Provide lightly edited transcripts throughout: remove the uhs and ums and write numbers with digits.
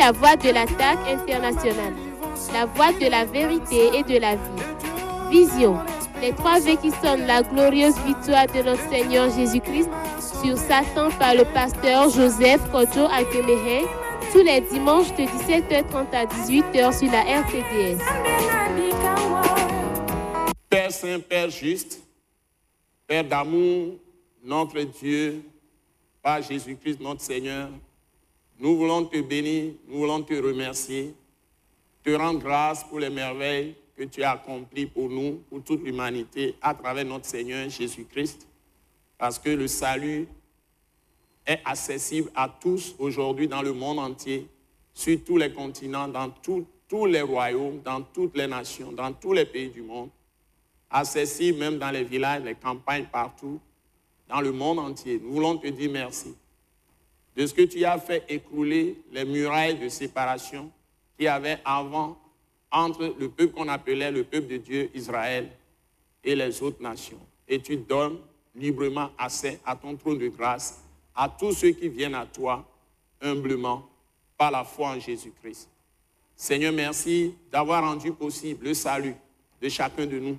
la voix de l'attaque internationale, la voix de la vérité et de la vie. Vision, les 3 V qui sonnent la glorieuse victoire de notre Seigneur Jésus-Christ sur Satan par le pasteur Joseph Kojo Akemehe, tous les dimanches de 17h30 à 18h sur la RTDS. Père Saint, Père juste, Père d'amour, notre Dieu, par Jésus-Christ notre Seigneur, nous voulons te bénir, nous voulons te remercier, te rendre grâce pour les merveilles que tu as accomplies pour nous, pour toute l'humanité, à travers notre Seigneur Jésus-Christ, parce que le salut est accessible à tous aujourd'hui dans le monde entier, sur tous les continents, dans tous les royaumes, dans toutes les nations, dans tous les pays du monde, accessible même dans les villages, les campagnes, partout, dans le monde entier. Nous voulons te dire merci de ce que tu as fait écrouler les murailles de séparation qu'il y avait avant entre le peuple qu'on appelait le peuple de Dieu, Israël, et les autres nations. Et tu donnes librement accès à ton trône de grâce à tous ceux qui viennent à toi humblement par la foi en Jésus-Christ. Seigneur, merci d'avoir rendu possible le salut de chacun de nous.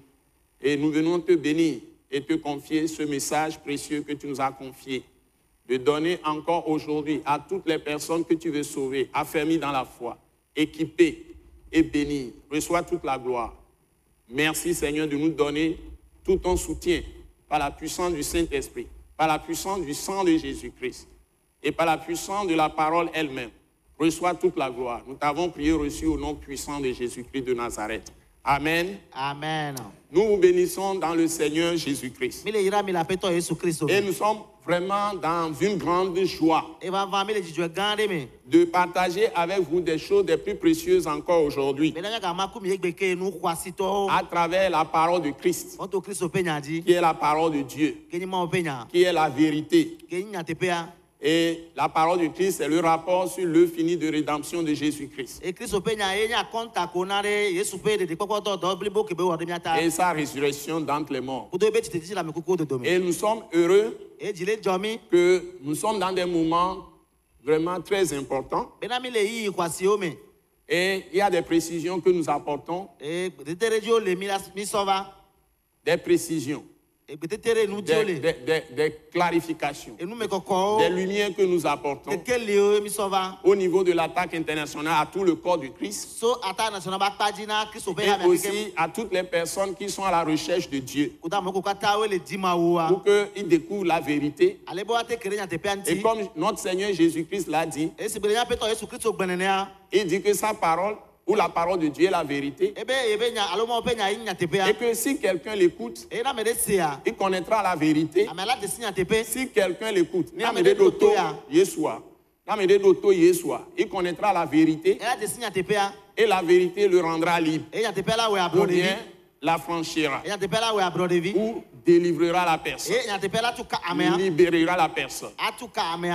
Et nous venons te bénir et te confier ce message précieux que tu nous as confié, de donner encore aujourd'hui à toutes les personnes que tu veux sauver, affermies dans la foi, équipées et bénies. Reçois toute la gloire. Merci Seigneur de nous donner tout ton soutien par la puissance du Saint-Esprit, par la puissance du sang de Jésus-Christ et par la puissance de la parole elle-même. Reçois toute la gloire. Nous t'avons prié, reçu au nom puissant de Jésus-Christ de Nazareth. Amen. Amen. Nous vous bénissons dans le Seigneur Jésus-Christ. Et nous sommes vraiment dans une grande joie de partager avec vous des choses les plus précieuses encore aujourd'hui à travers la parole de Christ, qui est la parole de Dieu, qui est la vérité. Et la parole de Christ, c'est le rapport sur l'œuvre finie de rédemption de Jésus-Christ. Et sa résurrection d'entre les morts. Et nous sommes heureux que nous sommes dans des moments vraiment très importants. Et il y a des précisions que nous apportons. Des précisions. Des clarifications, des lumières que nous apportons au niveau de l'attaque internationale à tout le corps de Christ et aussi à toutes les personnes qui sont à la recherche de Dieu pour qu'ils découvrent la vérité. Et comme notre Seigneur Jésus-Christ l'a dit, il dit que sa parole ou la parole de Dieu est la vérité. Et que si quelqu'un l'écoute, il connaîtra la vérité. Si quelqu'un l'écoute, il connaîtra la vérité. Et la vérité le rendra libre. Ou bien la franchira. Ou délivrera la personne. Libérera la personne.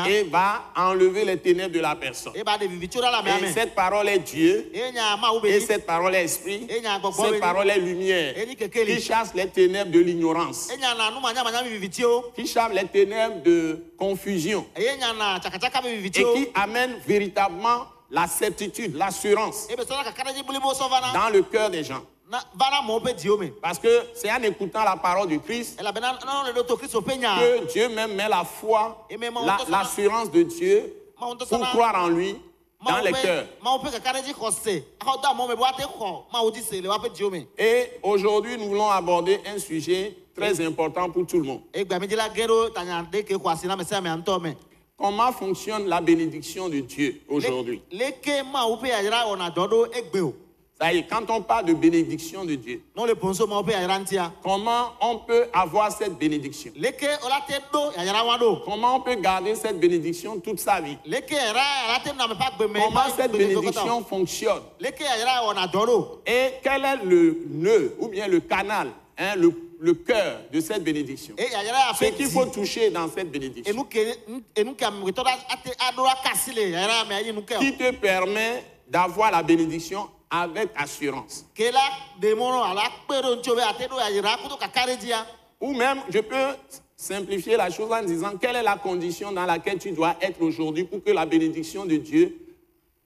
Et va enlever les ténèbres de la personne. Et cette parole est Dieu. Et cette parole est esprit. Cette parole est lumière. Qui chasse les ténèbres de l'ignorance. Qui chasse les ténèbres de confusion. Et qui amène véritablement la certitude, l'assurance dans le cœur des gens. Parce que c'est en écoutant la parole de Christ que Dieu même met la foi, l'assurance de Dieu pour croire en lui dans les cœurs. Et aujourd'hui, nous voulons aborder un sujet très important pour tout le monde. Comment fonctionne la bénédiction de Dieu aujourd'hui? Ça y est, quand on parle de bénédiction de Dieu, comment on peut avoir cette bénédiction? Comment on peut garder cette bénédiction toute sa vie? Comment cette bénédiction fonctionne? Et quel est le nœud ou bien le canal, le cœur de cette bénédiction? Ce qu'il faut toucher dans cette bénédiction qui te permet d'avoir la bénédiction avec assurance. Ou même, je peux simplifier la chose en disant quelle est la condition dans laquelle tu dois être aujourd'hui pour que la bénédiction de Dieu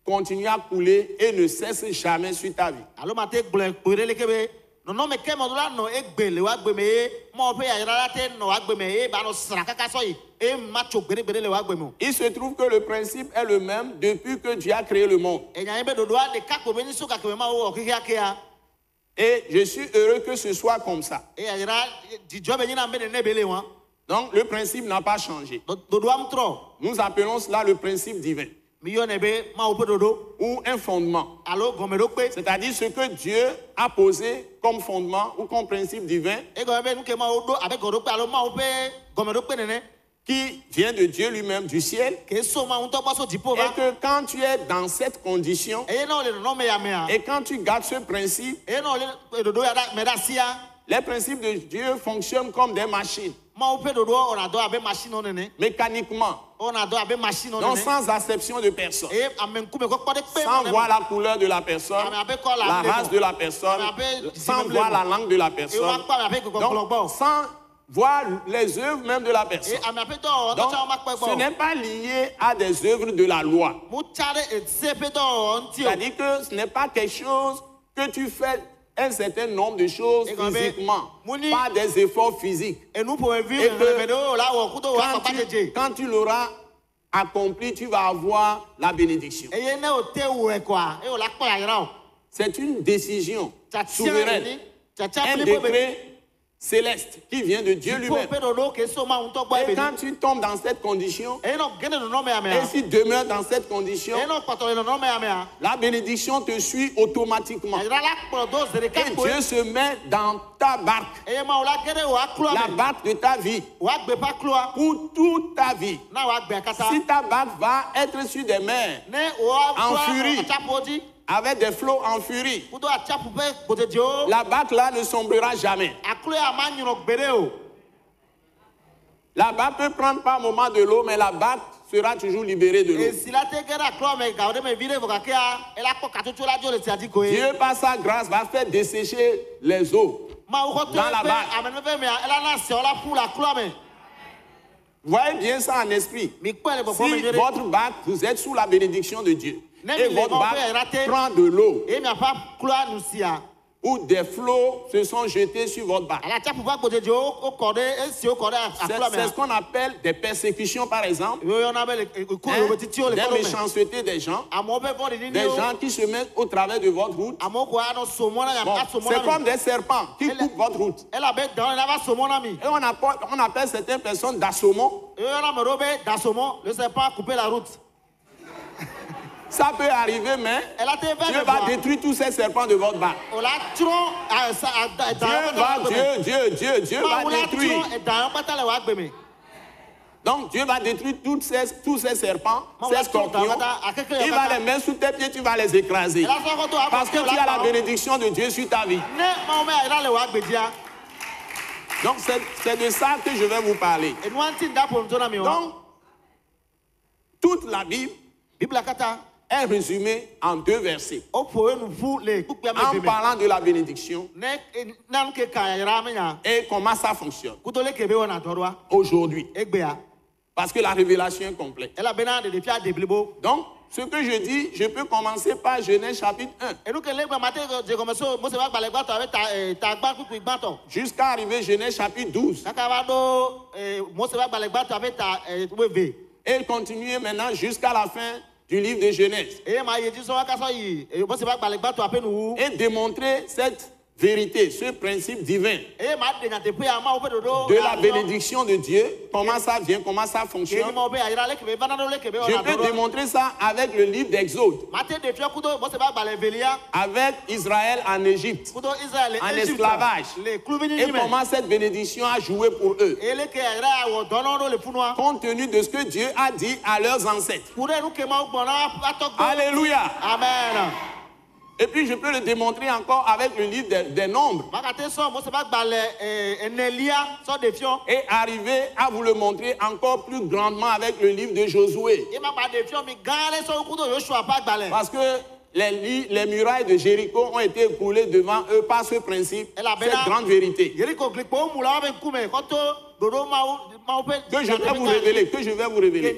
continue à couler et ne cesse jamais sur ta vie. Alors maté gble kpere le kebe non mais ke modula no egbe le wa gbe me mo pe ya ra te no wa gbe me e ba no sra kaka so yi e ma cho gbere le wa gbe mo. Il se trouve que le principe est le même depuis que Dieu a créé le monde. E nya be dodo a de ka ko be ni so ka ke ma wo okiki akea. Et je suis heureux que ce soit comme ça. E ya ra di job ni na be ne be le wan. Donc le principe n'a pas changé. Dodo am tro. Nous appelons cela le principe divin. Ou un fondement. C'est-à-dire ce que Dieu a posé comme fondement ou comme principe divin qui vient de Dieu lui-même, du ciel. Et que quand tu es dans cette condition et quand tu gardes ce principe, les principes de Dieu fonctionnent comme des machines. Mécaniquement. Donc sans acception de personne. Sans voir la couleur de la personne, la race de la personne, sans voir la langue de la personne. Donc sans voir les œuvres même de la personne. Donc ce n'est pas lié à des œuvres de la loi. C'est-à-dire que ce n'est pas quelque chose que tu fais un certain nombre de choses physiquement, pas des efforts physiques. Et que quand tu l'auras accompli, tu vas avoir la bénédiction. C'est une décision souveraine, un décret céleste qui vient de Dieu lui-même. Et quand tu tombes dans cette condition, et si tu demeures dans cette condition, la bénédiction te suit automatiquement. Et Dieu se met dans ta barque, la barque de ta vie, pour toute ta vie. Si ta barque va être sur des mers en furie, avec des flots en furie, la barque là ne sombrera jamais. La barque peut prendre par moment de l'eau, mais la barque sera toujours libérée de l'eau. Dieu, par sa grâce, va faire dessécher les eaux dans la barque. Vous voyez bien ça en esprit. Si votre barque, vous êtes sous la bénédiction de Dieu, et votre barque prend de l'eau, ou des flots se sont jetés sur votre barque. C'est ce qu'on appelle des persécutions, par exemple, des méchancetés des gens qui se mettent au travers de votre route. C'est comme des serpents qui coupent votre route. Et on appelle certaines personnes d'assommons. Le serpent a coupé la route. Ça peut arriver, mais Dieu va détruire tous ces serpents de votre barque. Dieu va détruire. Donc Dieu va détruire tous ces serpents, ces scorpions. Il va les mettre sous tes pieds, tu vas les écraser. Parce que tu as la bénédiction de Dieu sur ta vie. Donc c'est de ça que je vais vous parler. Donc, toute la Bible est résumé en 2 versets. En parlant de la bénédiction et comment ça fonctionne aujourd'hui. Parce que la révélation est complète. Donc, ce que je dis, je peux commencer par Genèse chapitre 1. Jusqu'à arriver Genèse chapitre 12. Et continuer maintenant jusqu'à la fin du livre de Genèse. Et démontrer cette vérité, ce principe divin de la bénédiction de Dieu, comment ça vient, comment ça fonctionne. Je peux démontrer ça avec le livre d'Exode, avec Israël en Égypte, en esclavage, et comment cette bénédiction a joué pour eux, compte tenu de ce que Dieu a dit à leurs ancêtres. Alléluia. Amen. Et puis je peux le démontrer encore avec le livre des Nombres. Et arriver à vous le montrer encore plus grandement avec le livre de Josué. Parce que les murailles de Jéricho ont été écroulées devant eux par ce principe, cette grande vérité. Que je vais vous révéler,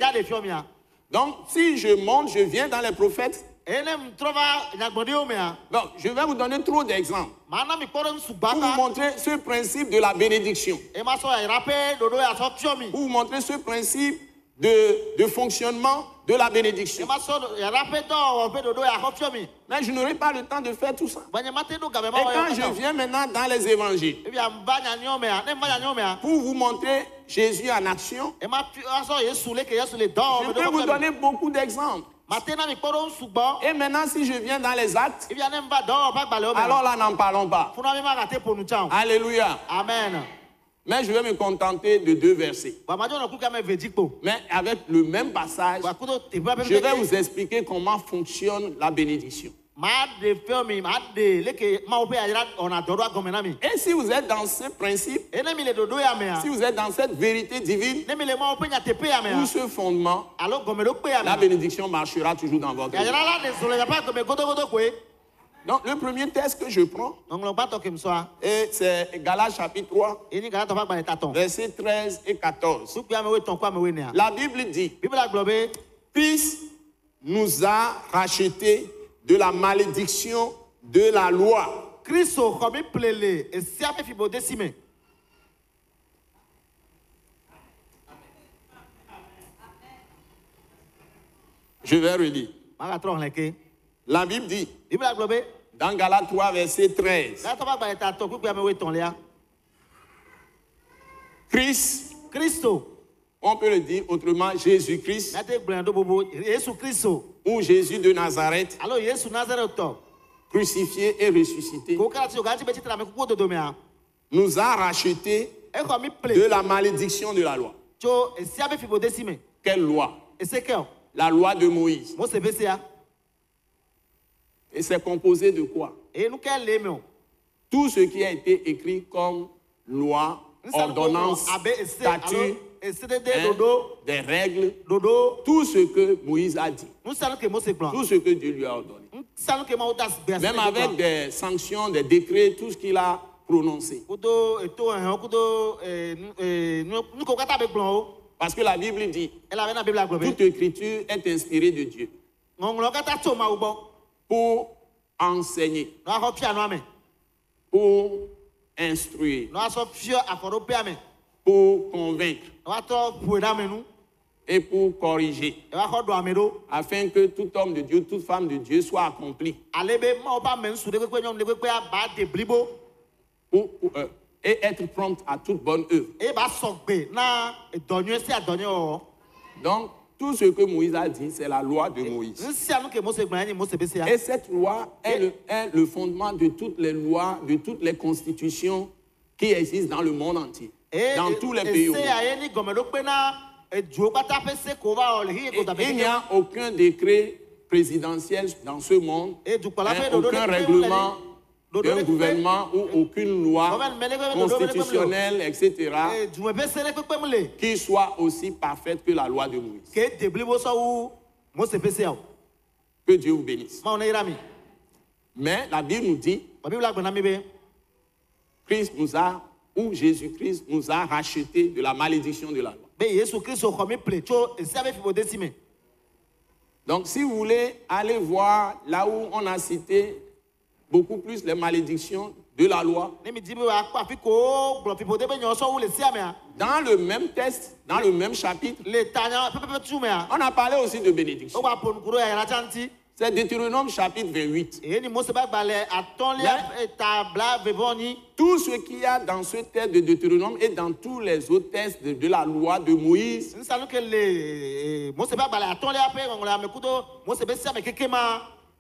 Donc, si je monte, je viens dans les prophètes enem trova nyagbodi omea. Donc, je vais vous donner trop d'exemples Mana mi kore pour vous nsubaka. montrer ce principe de la bénédiction. Ema so ya rape dodo ya so tiomi. Pour vous montrer ce principe de fonctionnement de la bénédiction. Ema so ya rape do ope dodo ya so tiomi. Mais je n'aurai pas le temps de faire tout ça. Banya mate do gabe Et ma quand je viens maintenant dans les évangiles, Ebi ambanya nyomea, ne mbanya nyomea. pour vous montrer Jésus en action, Ema aso Yesu le ke Yesu le do. je peux vous donner beaucoup d'exemples. Matena mi kore nsugba. Et maintenant, si je viens dans les actes, Ebi anem ba do ba gbale omea. alors là, n'en parlons pas. Funa mi ma gate ponu chao. Alléluia. Amen. Mais je vais me contenter de 2 versets. Ba majo no kuka me vedikpo. Mais avec le même passage, Ba kudo te ba je vais vous expliquer comment fonctionne la bénédiction. Ma de filmi ma de leke ma ope ayira ona dodo agomena mi. Et si vous êtes dans ce principe, Ene mi le dodo ya mea. si vous êtes dans cette vérité divine, Ne mi le ma ope nya tepe ya mea. tout ce fondement, Alo gomelo pe ya la mea. bénédiction marchera toujours dans votre vie. Ayira la ne solo ya pa gome godo godo kwe. Donc, le premier texte que je prends, Ngolo ba to kem soa. et c'est Galates chapitre 3, Eni ga to ba gba taton. versets 13 et 14. Suku ya me we ton kwa me we ne. La Bible dit, Bible la globe. Christ nous a rachetés de la malédiction de la loi. Kristo komi plele e si ape fibo desime. Je vais relire. Ma ga tron leke. La Bible dit, Bible la globe. dans Galates 3, verset 13, Ga to ba gba taton kuku ya me we ton lia. Christ, Kristo. on peut le dire autrement, Jésus-Christ, Na te gblendo bobo Yesu Kristo. ou Jésus de Nazareth, Alo Yesu Nazareth to. crucifié et ressuscité, Ko kala ti o ga ti be ti tra me kuku dodo mea. nous a rachetés E komi de plele. la malédiction de la loi. Cho e si ape fibo desime. Quelle loi? E se ke o. La loi de Moïse. Mo se be se ya. Et c'est composé de quoi? E nou ke le me o. Tout ce qui a été écrit comme loi, ordonnance, statut, des règles, tout ce que Moïse a dit, tout ce que Dieu lui a ordonné. Même avec des sanctions, des décrets, tout ce qu'il a prononcé. Parce que la Bible dit, toute écriture est inspirée de Dieu pour enseigner, pour instruire, pour convaincre et pour corriger, afin que tout homme de Dieu, toute femme de Dieu soit accompli et être prompt à toute bonne œuvre. Donc, tout ce que Moïse a dit, c'est la loi de Moïse. Et cette loi est le fondement de toutes les lois, de toutes les constitutions qui existent dans le monde entier, dans tous les pays au monde. Il n'y a aucun décret présidentiel dans ce monde, aucun règlement d'un gouvernement ou aucune loi constitutionnelle, etc., qui soit aussi parfaite que la loi de Moïse. Que Dieu vous bénisse. Mais la Bible nous dit, Christ nous a, ou Jésus-Christ nous a rachetés de la malédiction de la loi. Donc si vous voulez aller voir là où on a cité beaucoup plus les malédictions de la loi, dans le même texte, dans le même chapitre, on a parlé aussi de bénédiction. C'est Deutéronome chapitre 28. Tout ce qu'il y a dans ce texte de Deutéronome et dans tous les autres textes de la loi de Moïse,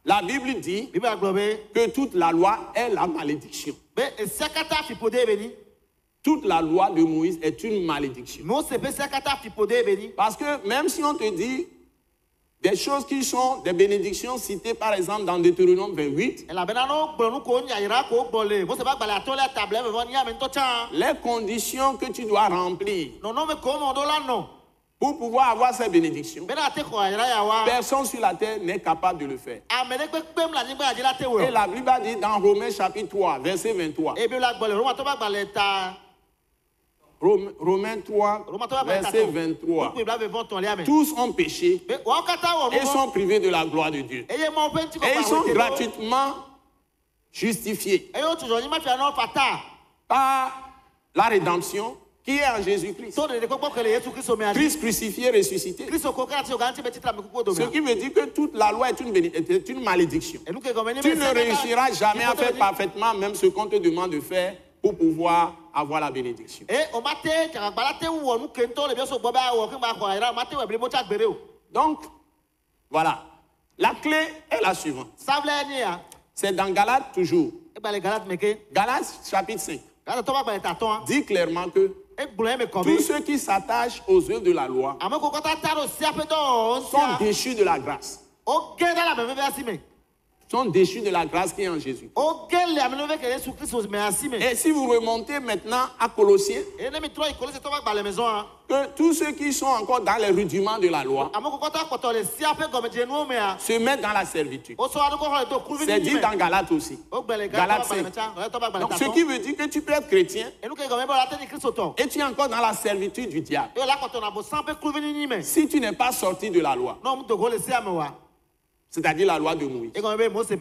la Bible dit que toute la loi est la malédiction. Toute la loi de Moïse est une malédiction. Parce que même si on te dit des choses qui sont des bénédictions citées par exemple dans Deutéronome 28, les conditions que tu dois remplir pour pouvoir avoir ces bénédictions, personne sur la terre n'est capable de le faire. Et la Bible dit dans Romains chapitre 3, verset 23, Romains 3, verset 23. Tous ont péché et sont privés de la gloire de Dieu. Et ils sont gratuitement justifiés par la rédemption qui est en Jésus-Christ. Christ crucifié, ressuscité. Ce qui veut dire que toute la loi est une malédiction. Tu ne réussiras jamais à faire parfaitement même ce qu'on te demande de faire pour pouvoir avoir la bénédiction. Donc, voilà. La clé est la suivante. C'est dans Galates toujours. Galates chapitre 5 dit clairement que tous ceux qui s'attachent aux œuvres de la loi sont déchus de la grâce. Sont déchus de la grâce qui est en Jésus. Et si vous remontez maintenant à Colossiens, que tous ceux qui sont encore dans les rudiments de la loi se mettent dans la servitude. C'est dit dans Galates aussi. Galates 5. Donc ce qui veut dire que tu peux être chrétien et tu es encore dans la servitude du diable. Si tu n'es pas sorti de la loi, c'est-à-dire la loi de Moïse,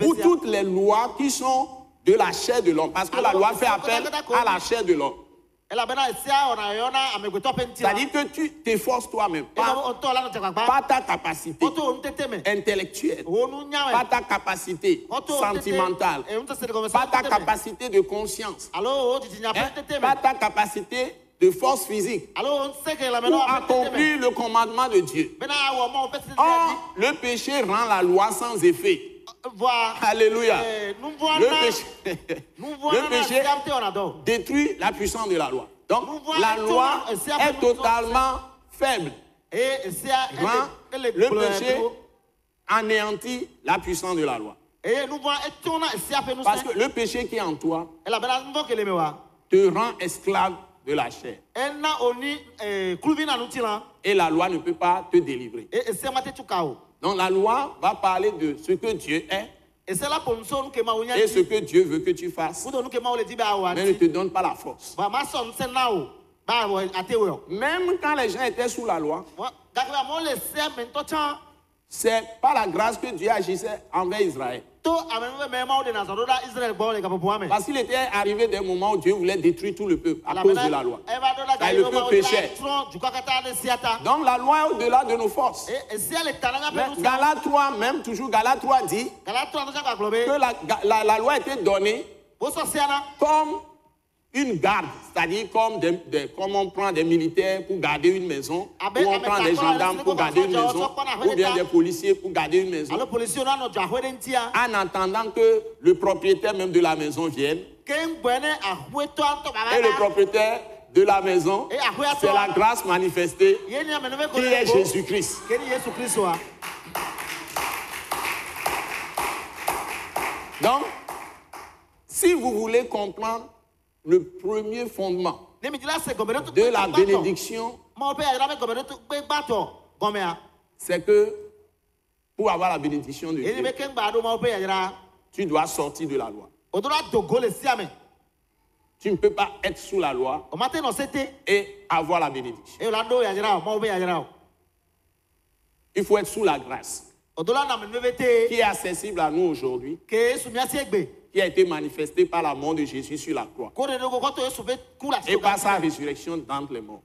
ou toutes les lois qui sont de la chair de l'homme, parce que la loi fait appel à la chair de l'homme. C'est-à-dire que tu t'efforces toi-même, pas ta capacité intellectuelle, pas ta capacité sentimentale, pas ta capacité de conscience, pas ta capacité de force physique pour accomplir le commandement de Dieu. Or, le péché rend la loi sans effet. Alléluia. Le péché détruit la puissance de la loi. Donc, la loi est totalement faible. Le péché anéantit la puissance de la loi. Parce que le péché qui est en toi te rend esclave de la chair. Et la loi ne peut pas te délivrer. Donc la loi va parler de ce que Dieu est et ce que Dieu veut que tu fasses, mais ne te donne pas la force. Même quand les gens étaient sous la loi, c'est par la grâce que Dieu agissait envers Israël. Parce qu'il était arrivé des moments où Dieu voulait détruire tout le peuple à cause de la loi. Et le peuple péchait. Donc la loi est au-delà de nos forces. Mais Galates 3, même toujours Galates 3 dit que la loi était donnée comme une garde, c'est-à-dire comme on prend des militaires pour garder une maison, ou on prend des gendarmes pour garder une maison, ou bien des policiers pour garder une maison, en attendant que le propriétaire même de la maison vienne. Et le propriétaire de la maison, c'est la grâce manifestée qui est Jésus-Christ. Donc, si vous voulez comprendre le premier fondement de la bénédiction, c'est que pour avoir la bénédiction de Dieu, tu dois sortir de la loi. Tu ne peux pas être sous la loi et avoir la bénédiction. Il faut être sous la grâce qui est accessible à nous aujourd'hui, qui a été manifesté par la mort de Jésus sur la croix et par sa résurrection d'entre les morts.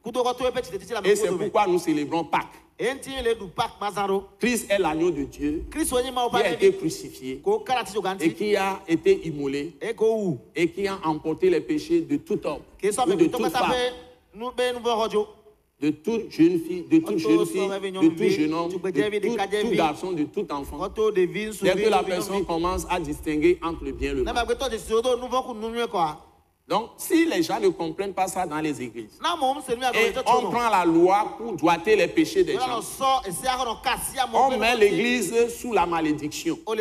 Et c'est pourquoi nous célébrons Pâques. Christ est l'agneau de Dieu qui a été crucifié et qui a été immolé et qui a emporté les péchés de tout homme ou de toute femme, de toute jeune fille, de tout jeune homme, de tout garçon, de tout enfant. Dès que la personne commence à distinguer entre le bien et le mal. Donc, si les gens ne comprennent pas ça dans les églises, et on prend la loi pour doiter les péchés des gens, on met l'église sous la malédiction. On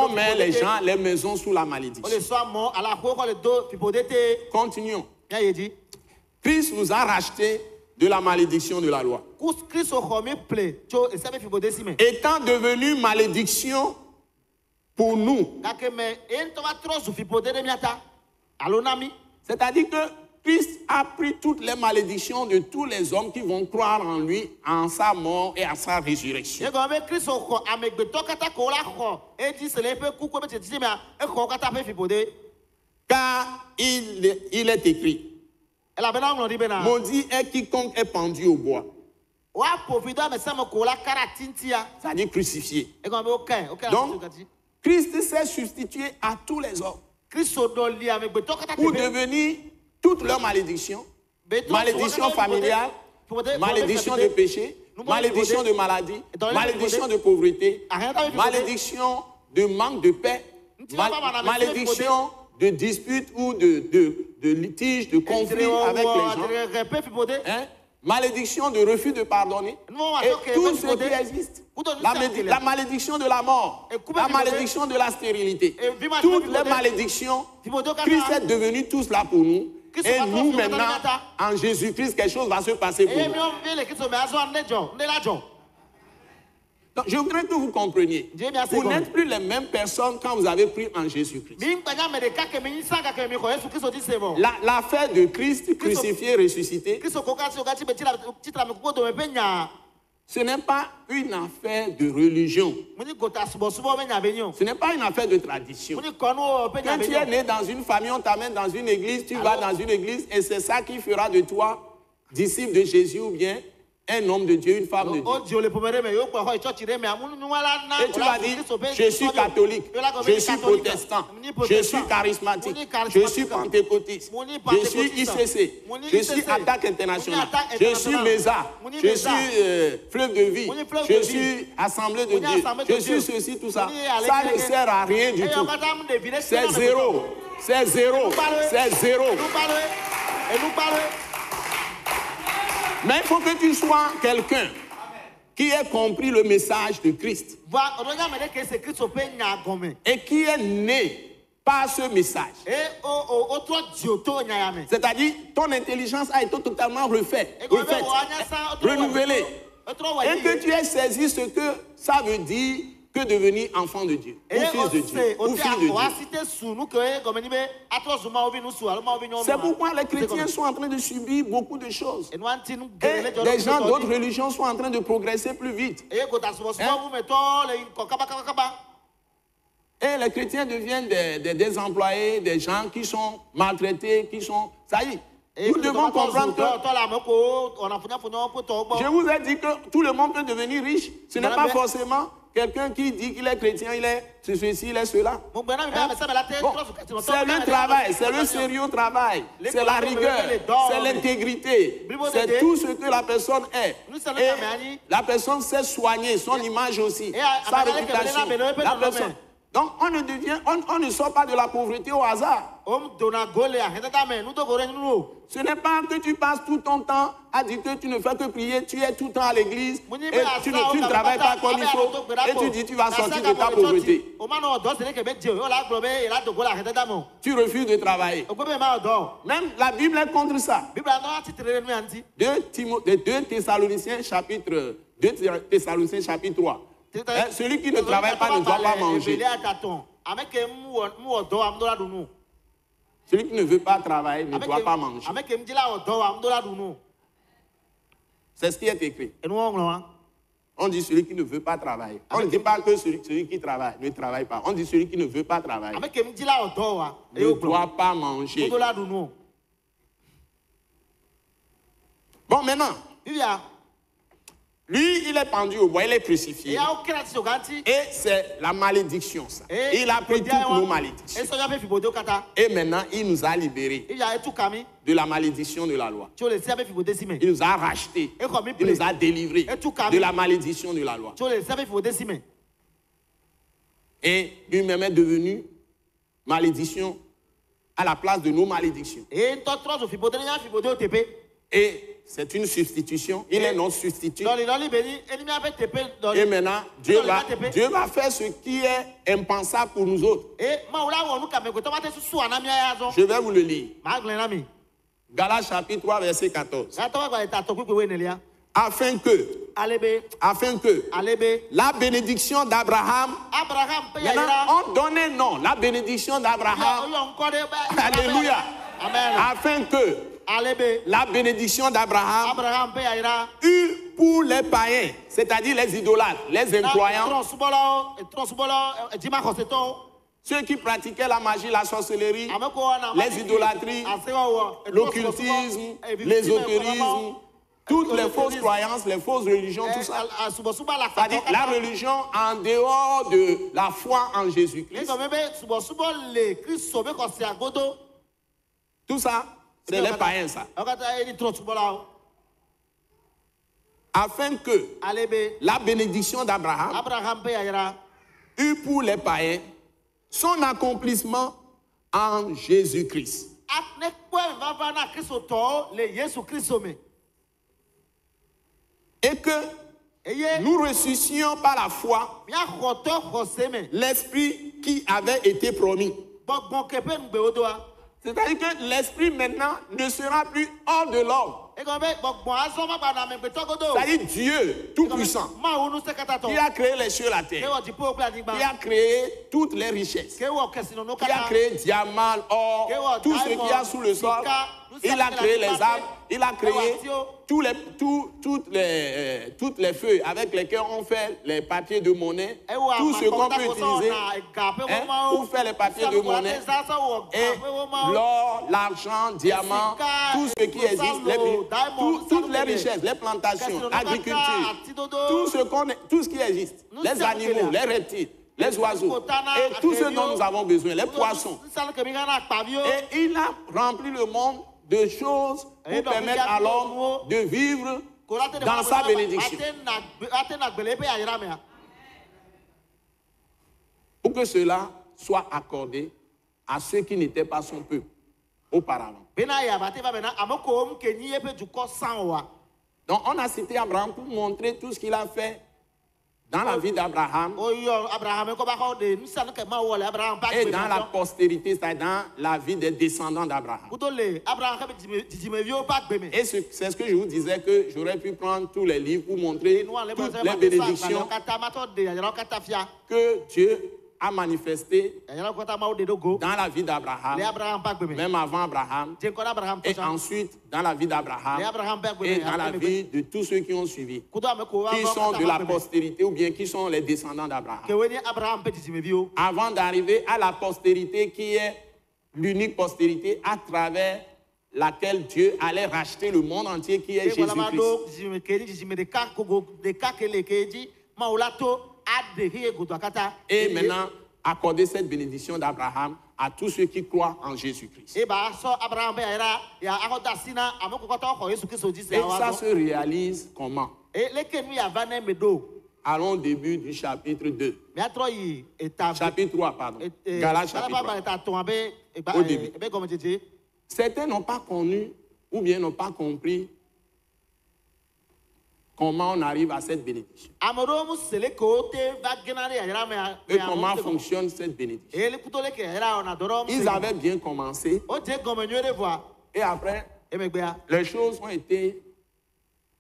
met les gens, les maisons sous la malédiction. Continuons. Christ nous a rachetés de la malédiction de la loi. Étant devenu malédiction pour nous. C'est-à-dire que Christ a pris toutes les malédictions de tous les hommes qui vont croire en lui, en sa mort et à sa résurrection. Car il est écrit, maudit est quiconque est pendu au bois. C'est-à-dire crucifié. Donc, Christ s'est substitué à tous les hommes pour devenir toute leur malédiction, malédiction familiale, malédiction de péché, malédiction de maladie, malédiction de pauvreté, malédiction de manque de paix, malédiction de dispute ou de litige, de conflit avec les gens, hein? Malédiction de refus de pardonner, et tout ce qui existe. La malédiction de la mort, la malédiction de la stérilité, toutes les malédictions, Christ est devenu tout cela pour nous. Et nous maintenant, en Jésus-Christ, quelque chose va se passer pour nous. Donc, je voudrais que vous compreniez. Vous n'êtes plus les mêmes personnes quand vous avez pris en Jésus-Christ. L'affaire de Christ, crucifié, ressuscité, ce n'est pas une affaire de religion. Ce n'est pas une affaire de tradition. Quand tu es né dans une famille, on t'amène dans une église, tu vas dans une église et c'est ça qui fera de toi disciple de Jésus ou bien un homme de Dieu, une femme de Dieu. Et tu vas dire, je suis catholique, je suis protestant, je suis charismatique, je suis pentecôtiste, je suis ICC, je suis Attaque internationale, je suis MESA, je suis Fleuve de vie, je suis Assemblée de Dieu, je suis ceci, tout ça. Ça ne sert à rien du tout. C'est zéro, c'est zéro, c'est zéro. Mais il faut que tu sois quelqu'un qui ait compris le message de Christ et qui est né par ce message. C'est-à-dire, ton intelligence a été totalement refaite, renouvelée. Et que tu aies saisi ce que ça veut dire que devenir enfant de Dieu, ou fils de Dieu, ou fille de Dieu. C'est pourquoi les chrétiens sont en train de subir beaucoup de choses. Et les gens d'autres religions sont en train de progresser plus vite. Et les chrétiens deviennent des employés, des gens qui sont maltraités, qui sont... Ça y est. Nous devons comprendre que... Je vous ai dit que tout le monde peut devenir riche. Ce n'est pas forcément quelqu'un qui dit qu'il est chrétien, il est ceci, il est cela. Bon, c'est le travail, c'est le sérieux au travail, c'est la rigueur, c'est l'intégrité, c'est tout ce que la personne est. Et la personne sait soigner son image aussi, sa réputation. La personne. Donc on ne sort pas de la pauvreté au hasard. Ce n'est pas que tu passes tout ton temps à dire que tu ne fais que prier, tu es tout le temps à l'église et tu ne travailles pas comme il faut et tu dis tu vas sortir de ta pauvreté. Tu refuses de travailler. Même la Bible est contre ça. 2 Thessaloniciens chapitre 3. Celui qui ne travaille pas ne doit pas manger. Celui qui ne veut pas travailler ne doit pas manger. C'est ce qui est écrit. On dit celui qui ne veut pas travailler. On ne dit pas que celui qui travaille ne travaille pas. On dit celui qui ne veut pas travailler ne doit pas manger. Bon, maintenant, lui, il est pendu au bois, il est crucifié. Et c'est la malédiction, ça. Il a pris toutes nos malédictions. Et maintenant, il nous a libérés de la malédiction de la loi. Il nous a rachetés. Il nous a délivrés de la malédiction de la loi. Et lui-même est devenu malédiction à la place de nos malédictions. Et c'est une substitution. Il est notre substitut. Et maintenant, Dieu va faire ce qui est impensable pour nous autres. Je vais vous le lire. Galates chapitre 3, verset 14. Afin que la bénédiction d'Abraham, on donnait non, la bénédiction d'Abraham, alléluia, afin que alebe la bénédiction d'Abraham Abraham pe ayira eut pour les païens, c'est-à-dire les idolâtres, les incroyants, ceux qui pratiquaient la magie, la sorcellerie, les idolâtries, l'occultisme, l'ésotérisme, toutes les fausses croyances, les fausses religions, tout ça. C'est-à-dire la religion en dehors de la foi en Jésus-Christ. Tout ça, c'est les païens, ça. Afin que la bénédiction d'Abraham eut pour les païens son accomplissement en Jésus-Christ. Et que nous ressuscitions par la foi l'Esprit qui avait été promis. C'est-à-dire que l'Esprit maintenant ne sera plus hors de l'homme. C'est-à-dire Dieu Tout-Puissant, qui a créé les cieux et la terre, qui a créé toutes les richesses, qui a créé diamant, or, tout ce qu'il y a sous le sol. Il a créé les arbres, il a créé toutes les feuilles avec lesquelles on fait les papiers de monnaie, tout ce qu'on peut utiliser pour faire les papiers de monnaie, et l'or, l'argent, diamant, tout ce qui existe, toutes les richesses, les plantations, l'agriculture, tout ce qui existe, les animaux, les reptiles, les oiseaux, et tout ce dont nous avons besoin, les poissons. Et il a rempli le monde de choses pour permettre à l'homme de vivre dans sa bénédiction. Pour que cela soit accordé à ceux qui n'étaient pas son peuple auparavant. Donc on a cité Abraham pour montrer tout ce qu'il a fait dans la vie d'Abraham et dans la postérité, c'est-à-dire dans la vie des descendants d'Abraham. Et c'est ce que je vous disais, que j'aurais pu prendre tous les livres pour montrer toutes les bénédictions que Dieu a manifestées dans la vie d'Abraham, même avant Abraham, et ensuite dans la vie d'Abraham et dans la vie de tous ceux qui ont suivi, qui sont de la postérité ou bien qui sont les descendants d'Abraham. Avant d'arriver à la postérité qui est l'unique postérité à travers laquelle Dieu allait racheter le monde entier, qui est Jésus-Christ. Et maintenant, accorder cette bénédiction d'Abraham à tous ceux qui croient en Jésus-Christ. Et ça se réalise comment? Allons au début du chapitre 2. Chapitre 3, pardon. Galates chapitre 3. Au début. Certains n'ont pas connu ou bien n'ont pas compris comment on arrive à cette bénédiction. Et comment fonctionne cette bénédiction. Ils avaient bien commencé. Et après, les choses ont été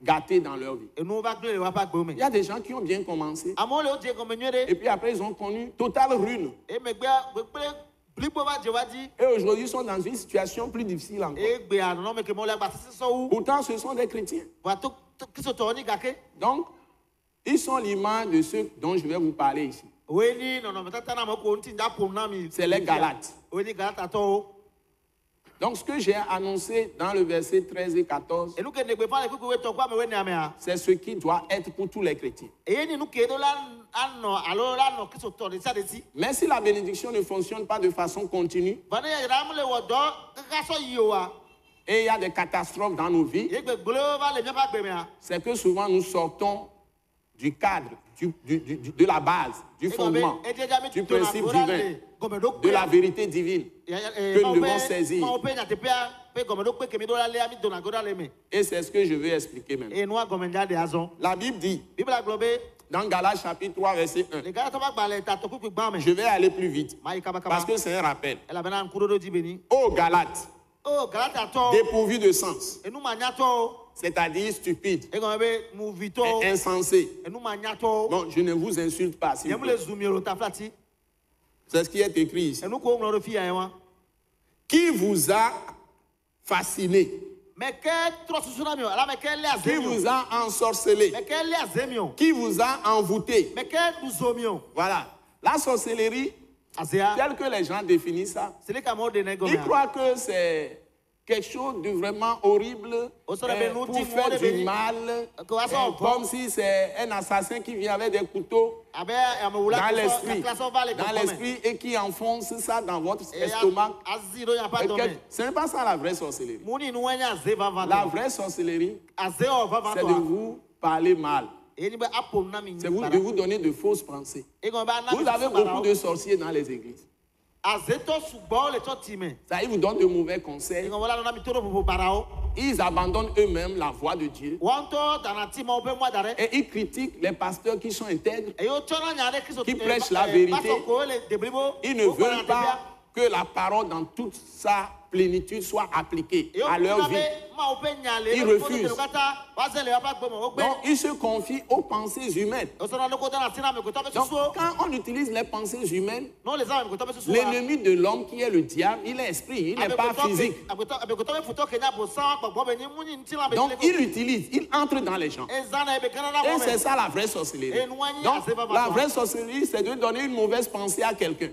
gâtées dans leur vie. Il y a des gens qui ont bien commencé. Et puis après, ils ont connu totale ruine. Et aujourd'hui, ils sont dans une situation plus difficile encore. Pourtant, ce sont des chrétiens. Donc, ils sont l'image de ceux dont je vais vous parler ici. C'est les Galates. Donc, ce que j'ai annoncé dans le verset 13 et 14, c'est ce qui doit être pour tous les chrétiens. Mais si la bénédiction ne fonctionne pas de façon continue, et il y a des catastrophes dans nos vies, c'est que souvent nous sortons du cadre, de la base, du fondement, du principe divin, de la vérité divine que nous devons saisir. Et c'est ce que je vais expliquer maintenant. La Bible dit, dans Galates chapitre 3, verset 1, je vais aller plus vite, parce que c'est un rappel. Ô Galates, dépourvu de sens, c'est-à-dire stupide et insensé. Non, je ne vous insulte pas, s'il vous plaît. C'est ce qui est écrit ici. Qui vous a fasciné Mais quel trop tsunami, là mais quel qui vous a ensorcelé, mais quel azemio, qui vous a envoûté. mais quel nous Voilà. La sorcellerie, Azea, tel que les gens définissent ça, c'est le camo de nego. ils croient que c'est quelque chose de vraiment horrible pour faire du mal, comme si c'est un assassin qui vient avec des couteaux dans l'esprit et qui enfonce ça dans votre estomac. Ce n'est pas ça la vraie sorcellerie. La vraie sorcellerie, c'est de vous parler mal. C'est de vous donner de fausses pensées. Vous avez beaucoup de sorciers dans les églises. Ça, ils vous donnent de mauvais conseils. Ils abandonnent eux-mêmes la voie de Dieu. Et ils critiquent les pasteurs qui sont intègres, qui prêchent la vérité. Ils ne veulent pas que la parole dans toute sa plénitude soit appliquée à leur vie. Ils refusent. Donc, ils se confient aux pensées humaines. Donc, quand on utilise les pensées humaines, l'ennemi de l'homme qui est le diable, il est esprit, il n'est pas physique. Donc, il utilise, il entre dans les gens. Et c'est ça la vraie sorcellerie. Donc, la vraie sorcellerie, c'est de donner une mauvaise pensée à quelqu'un.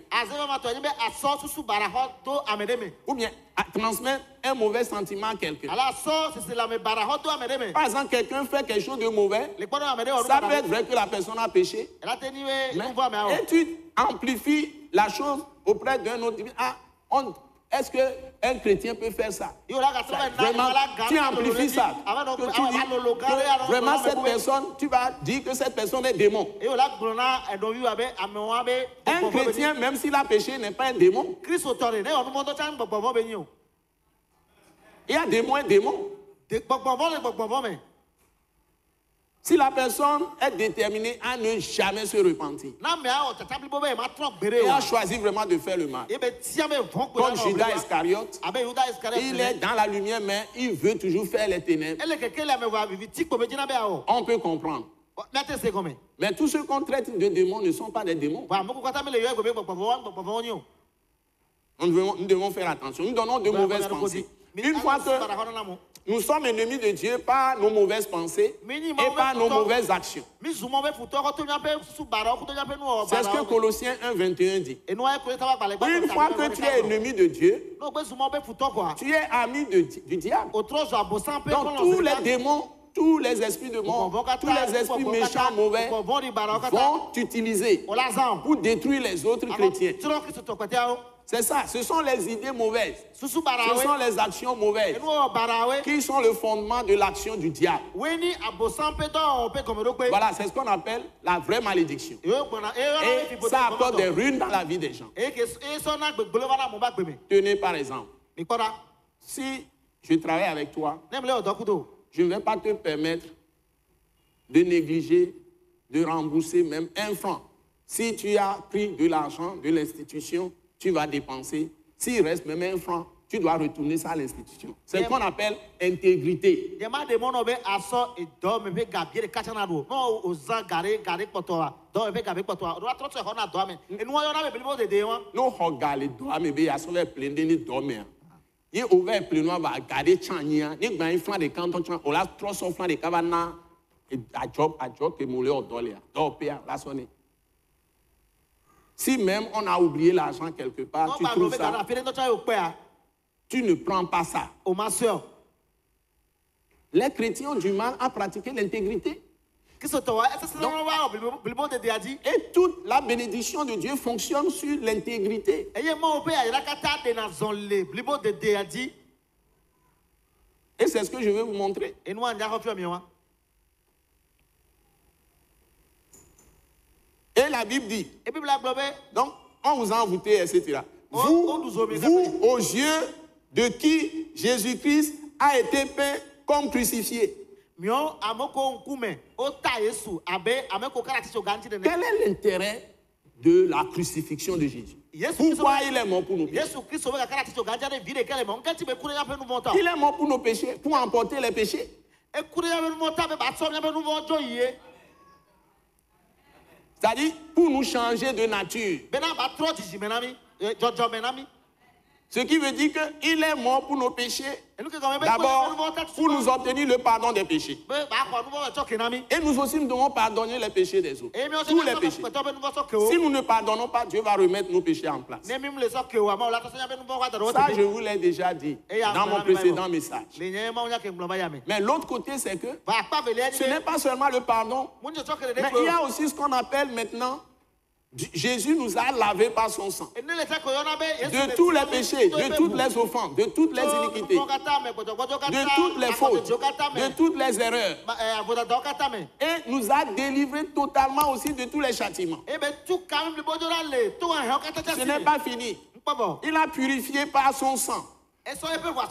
Ou bien transmettre un mauvais sentiment à quelqu'un. Par exemple, quelqu'un fait quelque chose de mauvais, ça peut être vrai que la personne a péché, et tu amplifies la chose auprès d'un autre. Ah, est-ce qu'un chrétien peut faire ça? Vraiment, tu amplifies ça. Que vraiment, cette personne, tu vas dire que cette personne est démon. Un chrétien, même s'il a péché, n'est pas un démon. Il y a démon et démon. Si la personne est déterminée à ne jamais se repentir, et a choisi vraiment de faire le mal, comme Judas Iscariote, il est dans la lumière, mais il veut toujours faire les ténèbres. On peut comprendre. Mais tous ceux qu'on traite de démons ne sont pas des démons. Nous devons faire attention. Nous donnons de mauvaises pensées. Une fois que nous sommes ennemis de Dieu par nos mauvaises pensées et par nos mauvaises actions. C'est ce que Colossiens 1:21 dit. Une fois que tu es ennemi de Dieu, tu es ami du diable. Donc tous les démons, tous les esprits de mort, tous les esprits méchants, mauvais, vont t'utiliser pour détruire les autres chrétiens. C'est ça, ce sont les idées mauvaises, ce sont les actions mauvaises qui sont le fondement de l'action du diable. Voilà, c'est ce qu'on appelle la vraie malédiction. Et ça apporte des ruines dans la vie des gens. Tenez par exemple, si je travaille avec toi, je ne vais pas te permettre de négliger, de rembourser même 1 franc. Si tu as pris de l'argent de l'institution, tu vas dépenser. S'il reste même 1 franc, tu dois retourner ça à l'institution. C'est ce qu'on appelle intégrité. Nous regardons il ouvert plus loin va garder Chania, il gagne flanc de canton, on l'a trop son flanc de Cavana, et à job que moulé au dollar, d'opéa, la sonner. Si même on a oublié l'argent quelque part, tu trouves ça, tu ne prends pas ça. Les chrétiens ont du mal à pratiquer l'intégrité. Et toute la bénédiction de Dieu fonctionne sur l'intégrité. Et c'est ce que je vais vous montrer. Et la Bible dit, donc on vous a envoûté, etc. Vous, aux yeux de qui Jésus-Christ a été peint comme crucifié. Quel est l'intérêt de la crucifixion de Jésus? Pourquoi il est mort pour nos péchés? Il est mort pour nos péchés, pour emporter les péchés. C'est-à-dire pour nous changer de nature. Ce qui veut dire qu'il est mort pour nos péchés. D'abord, pour nous obtenir le pardon des péchés. Et nous aussi, nous devons pardonner les péchés des autres. Tous les péchés. Si nous ne pardonnons pas, Dieu va remettre nos péchés en place. Ça, je vous l'ai déjà dit dans mon précédent message. Mais l'autre côté, c'est que ce n'est pas seulement le pardon, mais il y a aussi ce qu'on appelle maintenant, Jésus nous a lavés par son sang. De tous les péchés, de toutes les offenses, de toutes les iniquités, de toutes les fautes, de toutes les erreurs. Et nous a délivrés totalement aussi de tous les châtiments. Ce n'est pas fini. Il a purifié par son sang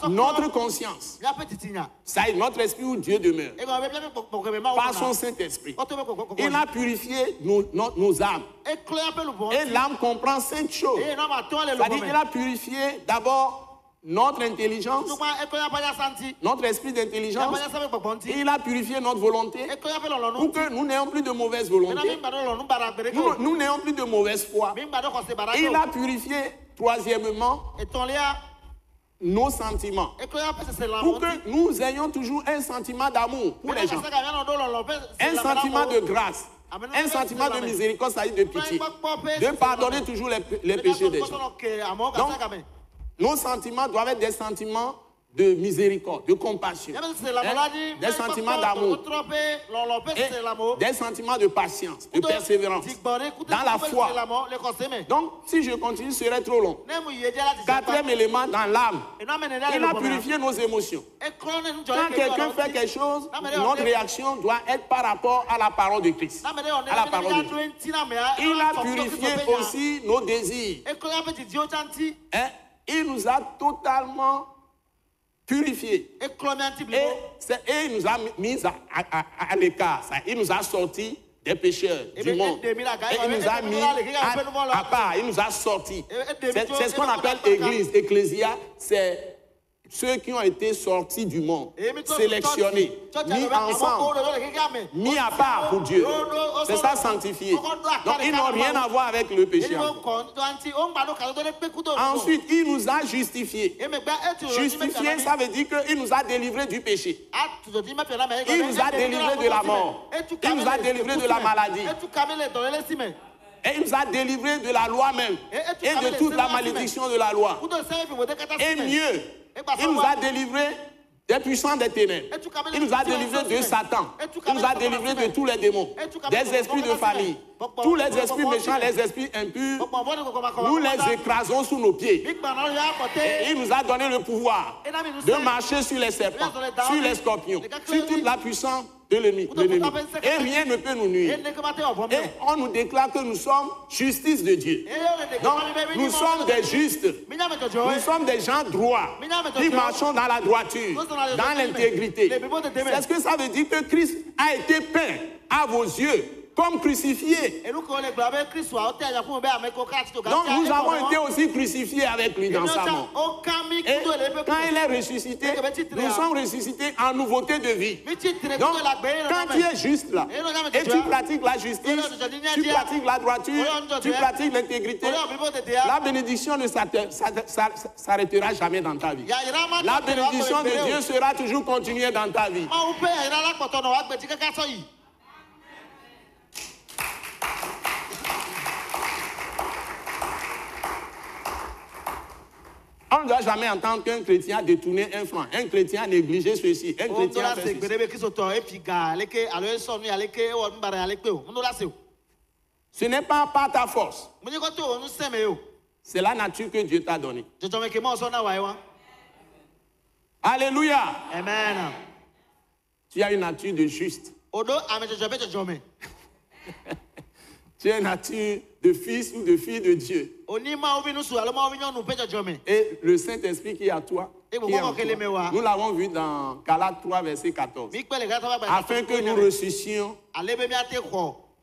notre conscience, ça est notre esprit où Dieu demeure, par son Saint-Esprit. Il a purifié nos âmes. Et l'âme comprend 5 choses. C'est-à-dire qu'il a purifié d'abord notre intelligence, notre esprit d'intelligence. Et il a purifié notre volonté pour que nous n'ayons plus de mauvaise volonté. Nous n'ayons plus de mauvaise foi. Et il a purifié, troisièmement, nos sentiments. Pour que nous ayons toujours un sentiment d'amour pour les gens. Un sentiment de grâce. Un sentiment de miséricorde, c'est-à-dire de pitié. De pardonner toujours les péchés des gens. Donc, nos sentiments doivent être des sentiments de miséricorde, de compassion, des sentiments d'amour, des sentiments de patience, de persévérance, dans la foi. Donc, si je continue, ce serait trop long. Quatrième élément, dans l'âme, il a purifié nos émotions. Quand quelqu'un fait quelque chose, notre réaction doit être par rapport à la parole de Christ, à la parole de Dieu. Il a purifié aussi nos désirs. Il nous a totalement purifié. Et il nous a mis à l'écart. Il nous a sortis des pécheurs du monde. Et il nous a mis à part. Il nous a sortis. C'est ce qu'on appelle église. Ecclésia, c'est ceux qui ont été sortis du monde, sélectionnés, mis ensemble, mis à part pour Dieu. C'est ça, sanctifié. Donc, ils n'ont rien à voir avec le péché. Ensuite, il nous a justifiés. Justifié, ça veut dire qu'il nous a délivrés du péché. Il nous a délivrés de la mort. Il nous a délivrés de la maladie. Et il nous a délivrés de la loi même. Et de toute la malédiction de la loi. Et mieux, il nous a délivrés des puissants des ténèbres. Il nous a délivrés de Satan. Il nous a délivrés de tous les démons, des esprits de famille. Tous les esprits méchants, les esprits impurs, nous les écrasons sous nos pieds. Et il nous a donné le pouvoir de marcher sur les serpents, sur les scorpions, sur toute la puissance de l'ennemi. Et rien ne peut nous nuire. Et on nous déclare que nous sommes justice de Dieu. Donc, nous sommes des justes. Nous sommes des gens droits qui marchons dans la droiture, dans l'intégrité. C'est ce que ça veut dire que Christ a été peint à vos yeux comme crucifié. Donc nous avons été aussi crucifiés avec lui dans sa mort. Et quand il est ressuscité, nous sommes ressuscités en nouveauté de vie. Donc quand tu es juste là, et tu pratiques la justice, tu pratiques la droiture, tu pratiques l'intégrité, la bénédiction ne s'arrêtera jamais dans ta vie. La bénédiction de Dieu sera toujours continuée dans ta vie. On ne doit jamais entendre qu'un chrétien a détourné un franc, un chrétien a négligé ceci, un chrétien a fait ceci. Ce n'est pas par ta force. C'est la nature que Dieu t'a donnée. Alléluia. Amen. Tu as une nature de juste. Tu as une nature de fils ou de fille de Dieu. Et le Saint-Esprit qui est à toi, nous l'avons vu dans Galates 3, verset 14. Afin que nous ressuscitions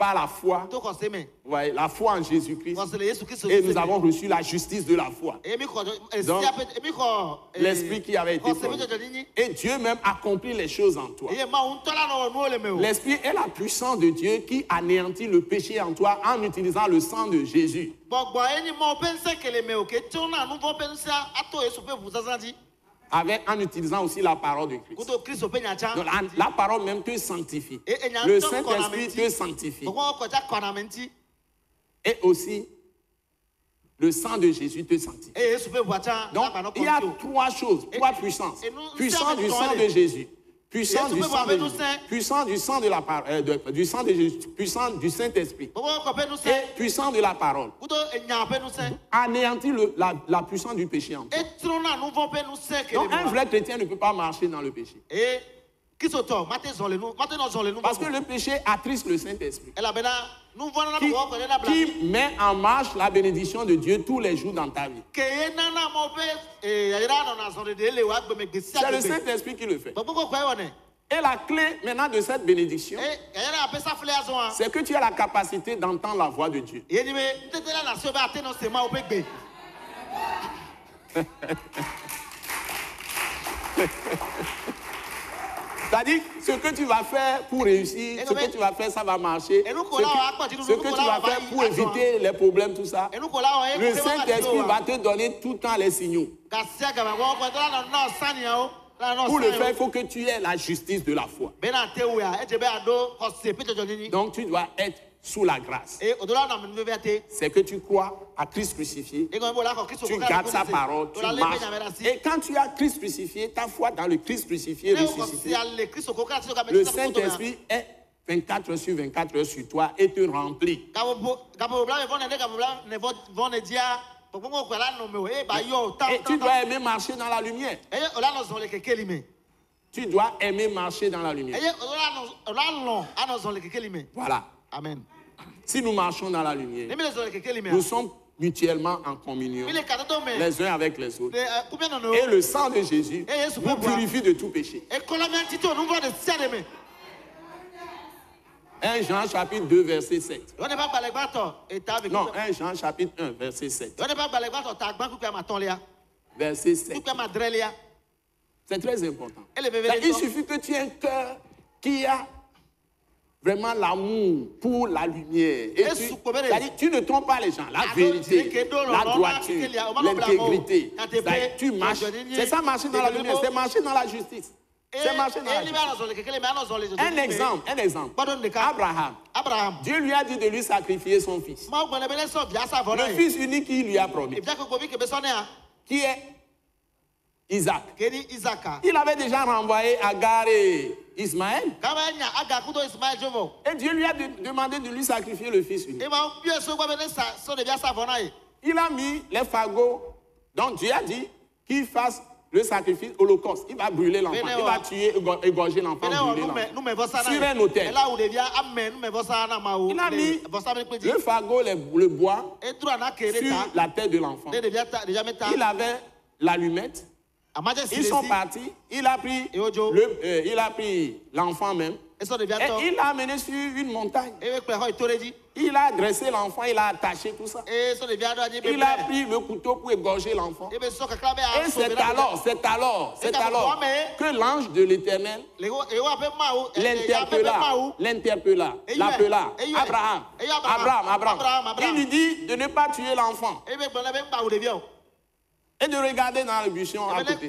par la foi. To ko se me. Vous voyez, la foi en Jésus-Christ. Ko se le Yesu Kristo. Et nous avons reçu la justice de la foi. Donc, l'esprit qui avait été promis. Et Dieu même accomplit les choses en toi. L'esprit est la puissance de Dieu qui anéantit le péché en toi en utilisant le sang de Jésus. En utilisant aussi la parole de Christ. Donc, la parole même te sanctifie. Le Saint-Esprit te sanctifie. Et aussi, le sang de Jésus te sanctifie. Donc, il y a trois choses, trois puissances. Puissance du sang de Jésus. Puissance du sang de Jésus. Puissance du sang de la parole, du sang de Jésus. Puissance du Saint-Esprit. Et puissance de la parole. Anéantir la puissance du péché en toi. Donc, un vrai chrétien ne peut pas marcher dans le péché. Parce que le péché attriste le Saint-Esprit. Qui met en marche la bénédiction de Dieu tous les jours dans ta vie. C'est le Saint-Esprit qui le fait. Et la clé maintenant de cette bénédiction, c'est que tu as la capacité d'entendre la voix de Dieu. C'est-à-dire, ce que tu vas faire pour réussir, ce que tu vas faire, ça va marcher. Ce que tu vas faire pour éviter les problèmes, tout ça, le Saint-Esprit va te donner tout le temps les signaux. Pour le faire, il faut que tu aies la justice de la foi. Donc, tu dois être sous la grâce. C'est que tu crois à Christ crucifié, tu gardes sa parole, tu marches. Et quand tu as Christ crucifié, ta foi dans le Christ crucifié ressuscité, le Saint-Esprit est 24 heures sur 24 heures sur toi et te remplit. Et tu dois aimer marcher dans la lumière. Tu dois aimer marcher dans la lumière. Voilà. Amen. Si nous marchons dans la lumière, nous sommes mutuellement en communion les uns avec les autres. Et le sang de Jésus nous purifie de tout péché. 1 Jean chapitre 2 verset 7. Non, 1 Jean chapitre 1 verset 7. Verset 7. C'est très important. Il suffit que tu aies un cœur qui a vraiment l'amour pour la lumière. Et tu ne trompes pas les gens. La vérité, la droiture, l'intégrité. Tu marches. C'est ça marcher dans la lumière. C'est marcher dans la justice. C'est marcher dans la justice. Un exemple. Abraham. Dieu lui a dit de lui sacrifier son fils. Le fils unique qu'il lui a promis. Qui est Isaac. Il avait déjà renvoyé Agar et Ismaël. Et Dieu lui a demandé de lui sacrifier le fils unique. Il a mis les fagots. Donc Dieu a dit qu'il fasse le sacrifice holocauste. Il va brûler l'enfant. Il va tuer, égorger l'enfant, brûler l'enfant. Sur un autel. Il a mis le fagot, le bois, sur la tête de l'enfant. Il avait l'allumette. Ils sont partis, il a pris l'enfant même et il l'a amené sur une montagne. Il a dressé l'enfant, il a attaché tout ça. Il a pris le couteau pour égorger l'enfant. Et c'est alors que l'ange de l'Éternel l'appela. Abraham. Il lui dit de ne pas tuer l'enfant. Et de regarder dans le buisson à côté.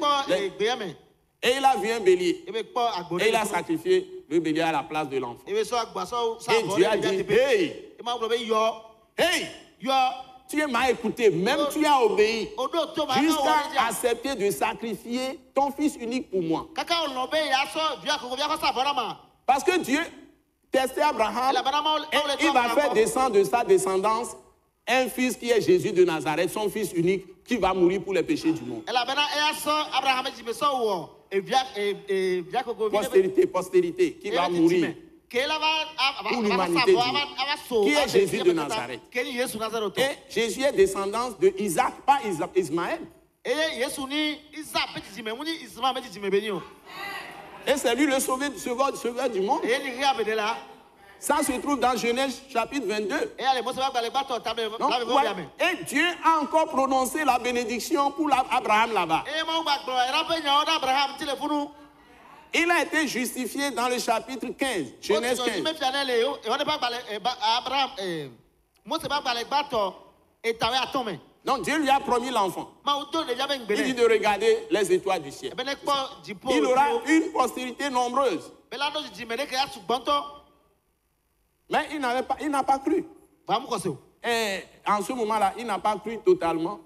Et il a vu un bélier. Et il a sacrifié le bélier à la place de l'enfant. Et Dieu a dit, hey, tu m'as écouté, même tu as obéi, jusqu'à accepter de sacrifier ton fils unique pour moi. Parce que Dieu testait Abraham et il va faire descendre de sa descendance un fils qui est Jésus de Nazareth, son fils unique, qui va mourir pour les péchés du monde. Postérité, qui va mourir pour l'humanité du monde. Qui est Jésus de Nazareth. Et Jésus est descendance de Isaac, pas Ismaël. Et c'est lui le sauveur du monde. Ça se trouve dans Genèse chapitre 22. Et allez, moi, ça va bato table. Donc, et Dieu a encore prononcé la bénédiction pour Abraham là-bas. Et moi, Abraham, Il a été justifié dans le chapitre 15, Genèse 15. Donc Dieu lui a promis l'enfant. Il dit de regarder les étoiles du ciel. Il aura une postérité nombreuse. Mais il n'a pas cru. Et en ce moment-là, il n'a pas cru totalement.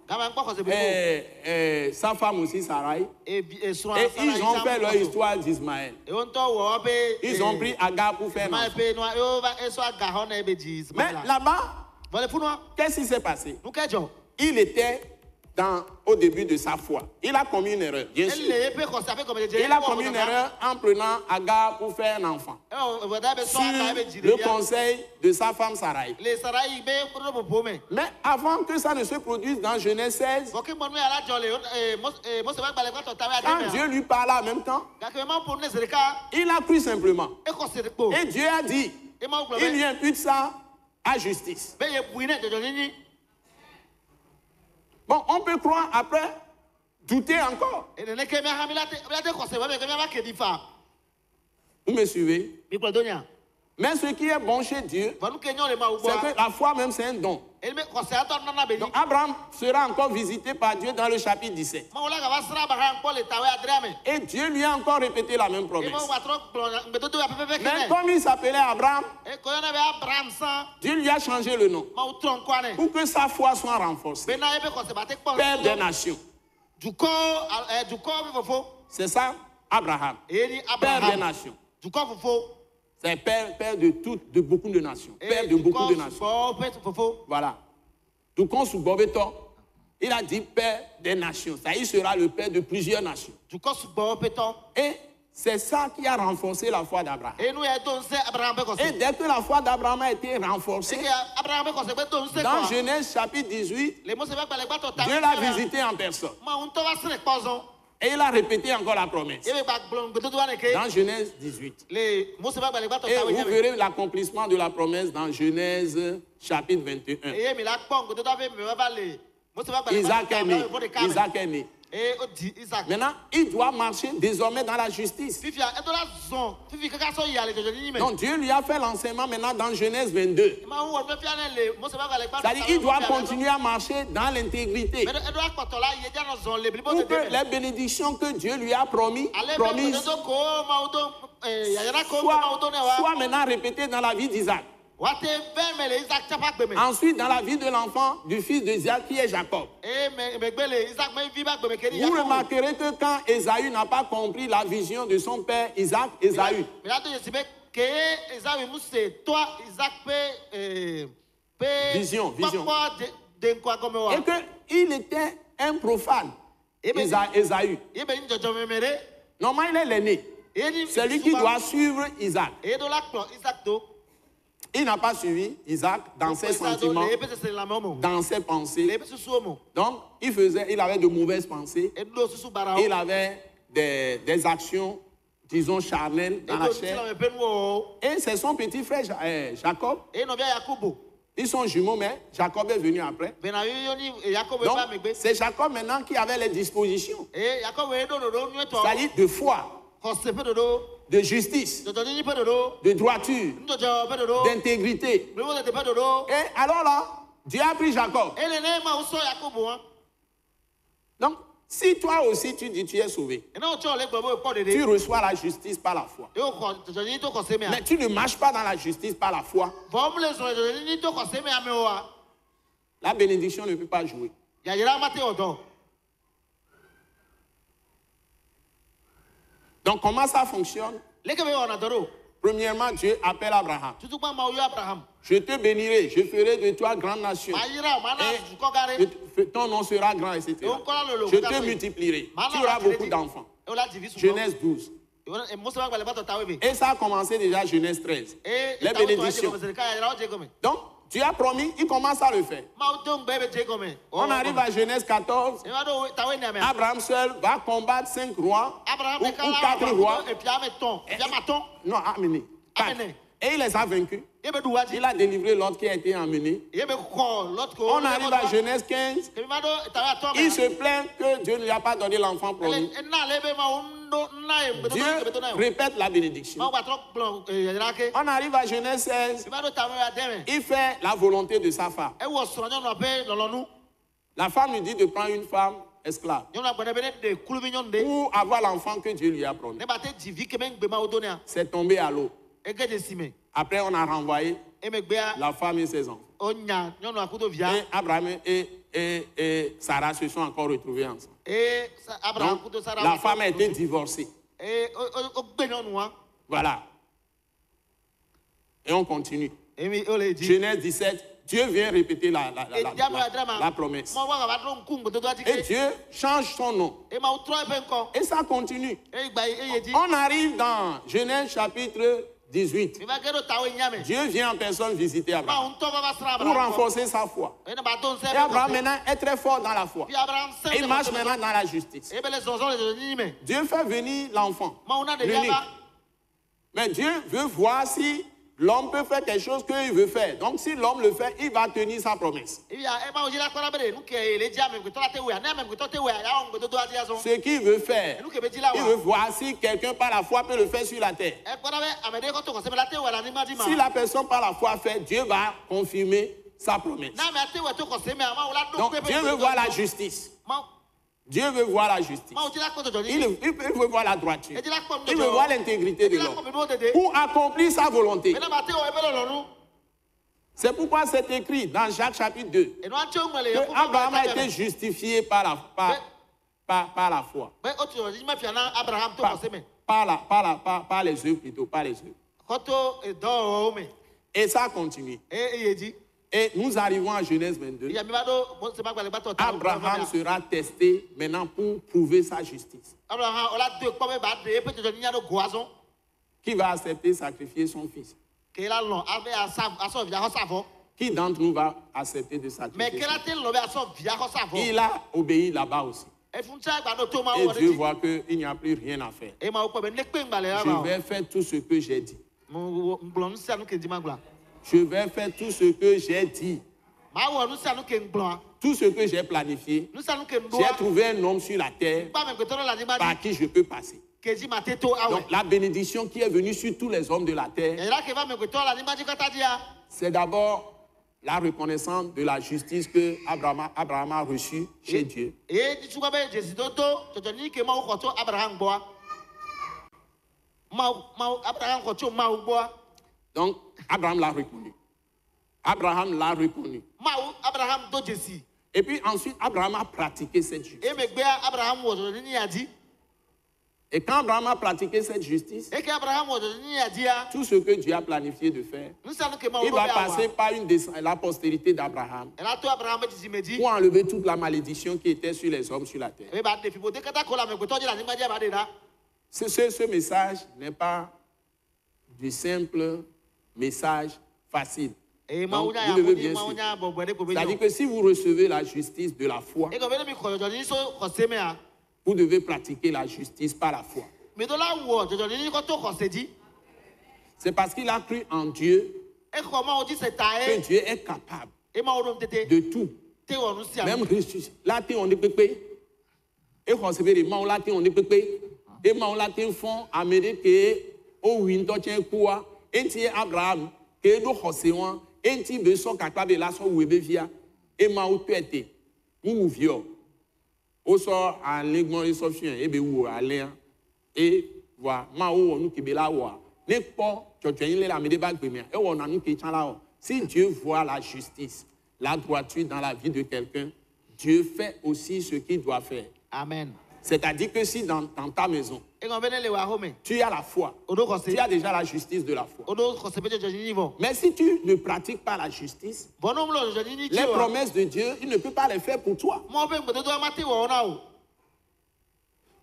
Et sa femme aussi, Sarai. Et ils ont fait leur histoire d'Ismaël. Ils ont pris Agar pour faire l'enfant. Mais là-bas, qu'est-ce qui s'est passé? Il était au début de sa foi. Il a commis une erreur, bien sûr. Il a commis une erreur en prenant Agar pour faire un enfant. Sur le conseil de sa femme Sarai. Mais avant que ça ne se produise dans Genèse 16, quand Dieu lui parla en même temps, il a cru simplement. Et Dieu a dit, il lui impute ça à justice. Bon, on peut croire après, douter encore. Vous me suivez? Mais ce qui est bon chez Dieu, c'est que la foi même c'est un don. Donc Abraham sera encore visité par Dieu dans le chapitre 17. Et Dieu lui a encore répété la même promesse. Mais comme il s'appelait Abraham, Dieu lui a changé le nom pour que sa foi soit renforcée. Père des nations. C'est ça, Abraham. Père des nations. C'est père de beaucoup de nations. Père de beaucoup de nations. Voilà. Il a dit père des nations. Ça, il sera le père de plusieurs nations. Et c'est ça qui a renforcé la foi d'Abraham. Et dès que la foi d'Abraham a été renforcée, dans Genèse chapitre 18, Dieu l'a visité en personne. Et il a répété encore la promesse. Dans Genèse 18. Et vous verrez l'accomplissement de la promesse dans Genèse chapitre 21. Isaac est né. Maintenant, il doit marcher désormais dans la justice. Donc Dieu lui a fait l'enseignement maintenant dans Genèse 22. C'est-à-dire qu'il doit continuer à marcher dans l'intégrité. Pour que les bénédictions que Dieu lui a promises soient maintenant répétées dans la vie d'Isaac. Ensuite, dans la vie de l'enfant, du fils d'Isaac qui est Jacob. Vous remarquerez que quand Ésaü n'a pas compris la vision de son père Isaac, Ésaü. Vision. Et qu'il était un profane, Ésaü. Normalement, il est l'aîné. C'est lui qui doit suivre Isaac. Il n'a pas suivi Isaac dans ses sentiments, dans ses pensées. Donc, il avait de mauvaises pensées. Il avait des actions, disons, charnelles dans la chair. Et c'est son petit frère Jacob. Ils sont jumeaux, mais Jacob est venu après. Donc, c'est Jacob maintenant qui avait les dispositions. C'est-à-dire de foi, de justice, de droiture, d'intégrité. Et alors là, Dieu a pris Jacob. Donc, si toi aussi tu dis tu es sauvé, tu reçois la justice par la foi. Mais tu ne marches pas dans la justice par la foi. La bénédiction ne peut pas jouer. Donc, comment ça fonctionne? Premièrement, Dieu appelle Abraham. Je te bénirai, je ferai de toi grande nation. Et ton nom sera grand, etc. Je te multiplierai. Tu auras beaucoup d'enfants. Genèse 12. Et ça a commencé déjà Genèse 13. Les bénédictions. Donc, Dieu a promis, il commence à le faire. On arrive à Genèse 14. Abraham seul va combattre 5 rois ou 4 rois. Non, amenez. Et il les a vaincus. Yebe duwaji. Il a délivré l'autre qui a été emmené. Yebe ko l'autre ko. On arrive à Genèse 15. Il se plaint que Dieu ne lui a pas donné l'enfant promis. Dieu répète la bénédiction. On arrive à Genèse 16. Il fait la volonté de sa femme. La femme lui dit de prendre une femme esclave pour avoir l'enfant que Dieu lui a promis. C'est tombé à l'eau. Après, on a renvoyé la femme et ses enfants. Et Abraham et Sarah se sont encore retrouvés ensemble. Donc, la femme a été divorcée. Voilà. Et on continue. Genèse 17. Dieu vient répéter la promesse. Et Dieu change son nom. Et ça continue. On arrive dans Genèse chapitre 18. Dieu vient en personne visiter Abraham pour renforcer sa foi. Et Abraham maintenant est très fort dans la foi. Et il marche maintenant dans la justice. Dieu fait venir l'enfant, l'unique. Mais Dieu veut voir si l'homme peut faire quelque chose qu'il veut faire. Donc si l'homme le fait, il va tenir sa promesse. Ce qu'il veut faire, il veut voir si quelqu'un par la foi peut le faire sur la terre. Si la personne par la foi fait, Dieu va confirmer sa promesse. Donc Dieu veut voir la justice. Dieu veut voir la justice. Il veut voir la droiture. Il veut voir l'intégrité de l'homme pour accomplir sa volonté. C'est pourquoi c'est écrit dans Jacques chapitre 2 que Abraham a été justifié par la foi. Par les œuvres plutôt, par les œuvres. Et ça continue. Et nous arrivons à Genèse 22. Abraham sera testé maintenant pour prouver sa justice. Qui va accepter sacrifier son fils? Qui d'entre nous va accepter de sacrifier son fils? Il a obéi là-bas aussi. Et Dieu voit qu'il n'y a plus rien à faire. Je vais faire tout ce que j'ai dit. Je vais faire tout ce que j'ai dit. Tout ce que j'ai planifié. J'ai trouvé un homme sur la terre par qui je peux passer. Donc la bénédiction qui est venue sur tous les hommes de la terre, c'est d'abord la reconnaissance de la justice que Abraham a reçue chez Dieu. Donc, Abraham l'a reconnu. Abraham l'a reconnu. Et puis ensuite, Abraham a pratiqué cette justice. Et quand Abraham a pratiqué cette justice, tout ce que Dieu a planifié de faire, il va passer par la postérité d'Abraham pour enlever toute la malédiction qui était sur les hommes sur la terre. Ce message n'est pas du simple message facile. Donc, vous devez bien suivre. C'est-à-dire que si vous recevez la justice de la foi, vous devez pratiquer la justice par la foi. C'est parce qu'il a cru en Dieu que Dieu est capable de tout. Même là, on est pépé. Et on est pépé. Et on a fond Amérique au window tient quoi? Et Abraham, que do Hosewan, et ti beso capable de la so webevia, et ma ou pété, ou vieux. Au sort à l'église réception, et be ou aller, et voilà, ma ou nous qui be la wa. N'est pas, tu as la médébat première, et on a nous qui là. Si Dieu voit la justice, la droiture dans la vie de quelqu'un, Dieu fait aussi ce qu'il doit faire. Amen. C'est-à-dire que si dans ta maison, tu as la foi, tu as déjà la justice de la foi. Mais si tu ne pratiques pas la justice, les promesses de Dieu, il ne peut pas les faire pour toi.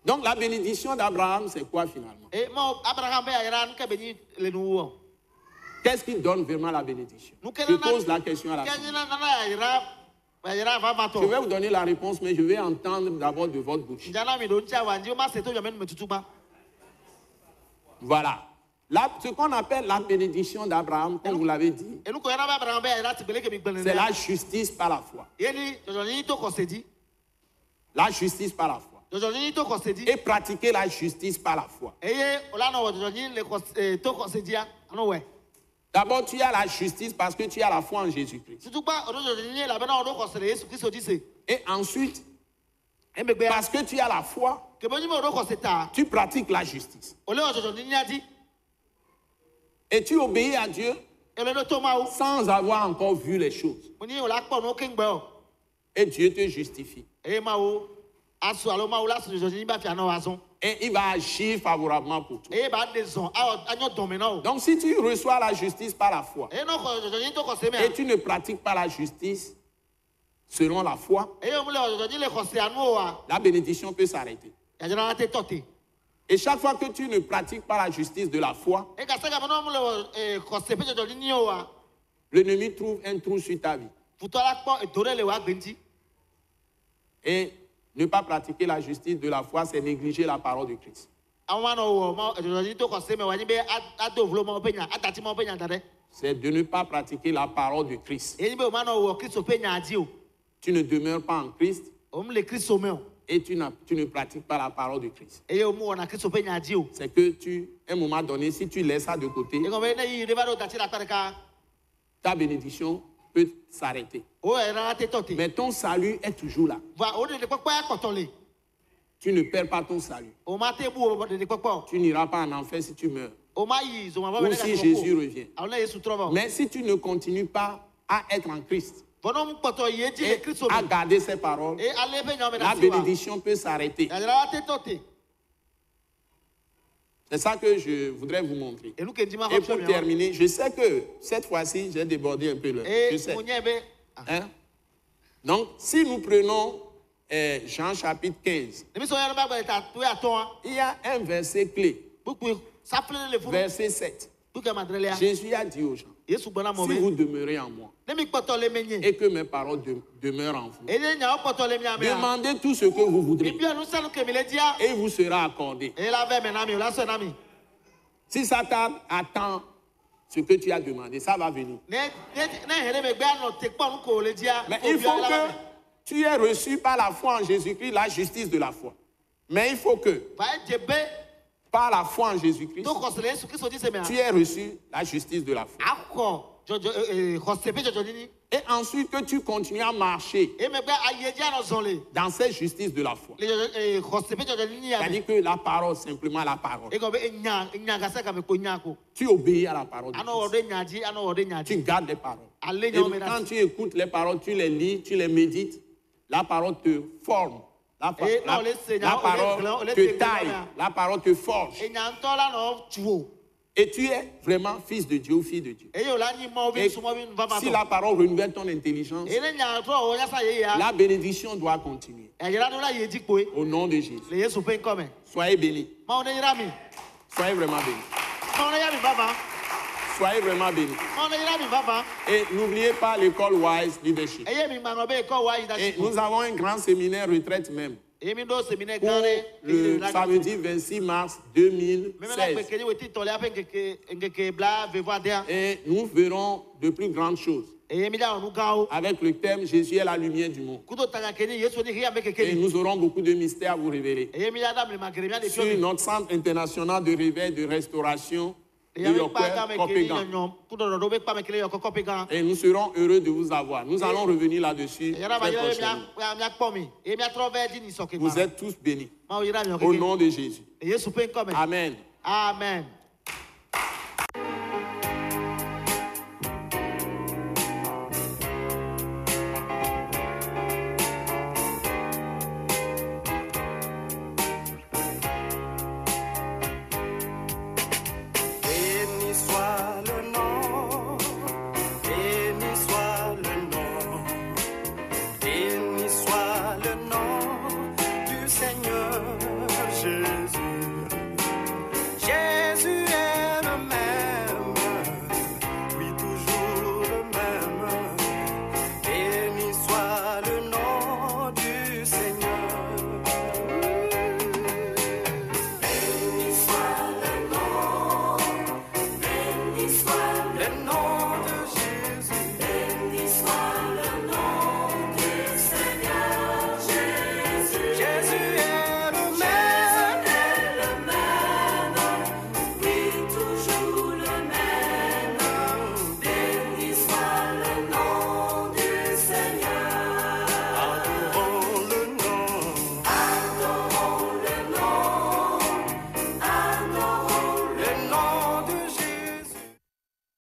Donc la bénédiction d'Abraham, c'est quoi finalement? Qu'est-ce qui donne vraiment la bénédiction? Je pose la question à la fin. Je vais vous donner la réponse, mais je vais entendre d'abord de votre bouche. Voilà. Ce qu'on appelle la bénédiction d'Abraham, comme vous l'avez dit, c'est la justice par la foi. La justice par la foi. Et pratiquer la justice par la foi. D'abord, tu as la justice parce que tu as la foi en Jésus-Christ. Et ensuite, parce que tu as la foi, tu pratiques la justice. Et tu obéis à Dieu sans avoir encore vu les choses. Et Dieu te justifie. Et il va agir favorablement pour toi. Donc si tu reçois la justice par la foi et tu ne pratiques pas la justice selon la foi, la bénédiction peut s'arrêter. Et chaque fois que tu ne pratiques pas la justice de la foi, l'ennemi trouve un trou sur ta vie. Et ne pas pratiquer la justice de la foi, c'est négliger la parole de Christ. C'est de ne pas pratiquer la parole de Christ. Tu ne demeures pas en Christ et tu ne pratiques pas la parole de Christ. C'est que à un moment donné, si tu laisses ça de côté, ta bénédiction peut s'arrêter. Mais ton salut est toujours là. Tu ne perds pas ton salut. Tu n'iras pas en enfer si tu meurs. Ou si Jésus revient. Mais si tu ne continues pas à être en Christ et à garder ses paroles, la bénédiction peut s'arrêter. C'est ça que je voudrais vous montrer. Et pour terminer, je sais que cette fois-ci, j'ai débordé un peu l'heure. Je sais. Hein? Donc, si nous prenons Jean chapitre 15, il y a un verset clé. Verset 7. Jésus a dit aux gens, si vous demeurez en moi et que mes paroles demeurent en vous, demandez tout ce que vous voudrez et il vous sera accordé. Si Satan attend ce que tu as demandé, ça va venir. Mais il faut que tu aies reçu par la foi en Jésus-Christ la justice de la foi. Mais il faut que par la foi en Jésus-Christ, tu aies reçu la justice de la foi. Et ensuite que tu continues à marcher dans cette justice de la foi. C'est-à-dire que la parole, simplement la parole. Tu obéis à la parole de Christ. Tu gardes les paroles. Et quand tu écoutes les paroles, tu les lis, tu les médites, la parole te forme. La parole te taille, la parole te forge. Et tu es vraiment fils de Dieu ou fille de Dieu. Et si la parole renouvelle ton intelligence, la bénédiction doit continuer. Au nom de Jésus. Soyez bénis. Soyez vraiment bénis. Soyez vraiment bénis. Et n'oubliez pas l'école Wise Leadership. Et nous avons un grand séminaire retraite même. Pour le samedi 26 mars 2016. Et nous verrons de plus grandes choses. Avec le thème Jésus est la lumière du monde. Et nous aurons beaucoup de mystères à vous révéler. Sur notre centre international de réveil de restauration. Et nous serons heureux de vous avoir. Nous allons revenir là-dessus très prochainement. Vous êtes tous bénis. Au nom de Jésus. Amen. Amen.